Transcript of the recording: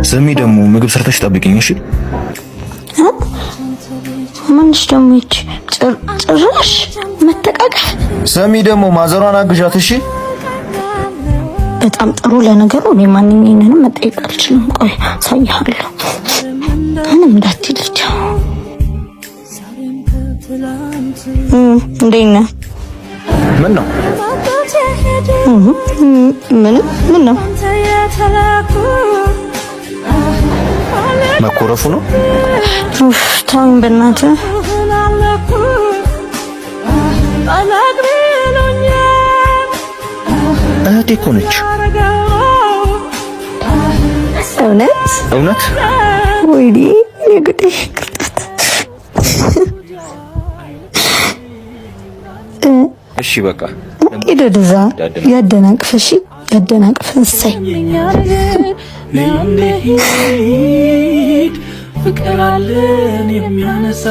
ስሚ ደግሞ ምግብ ሰርተሽ ጠብቂኝ እሺ? ማንሽ ደግሞ እቺ ጭራሽ መተቃቀፍ። ስሚ ደግሞ ማዘሯን አግዣት እሺ? በጣም ጥሩ። ለነገሩ እኔ ማንኛውንም መጠየቅ አልችልም። ቆይ ሳይሃለሁ ምንም እንዳትልጅ። እንዴት ነህ? ምን ነው ምን ነው መኮረፉ ነው? ኡፍ ታውን በእናትህ እህቴ እኮ ነች። እውነት ወይኔ የግዴሽ ቅርጣት። እሺ በቃ ይደደዛ ያደናቅፈሽ ያደናቅፈሽ። ፍቅር አለን የሚያነሳ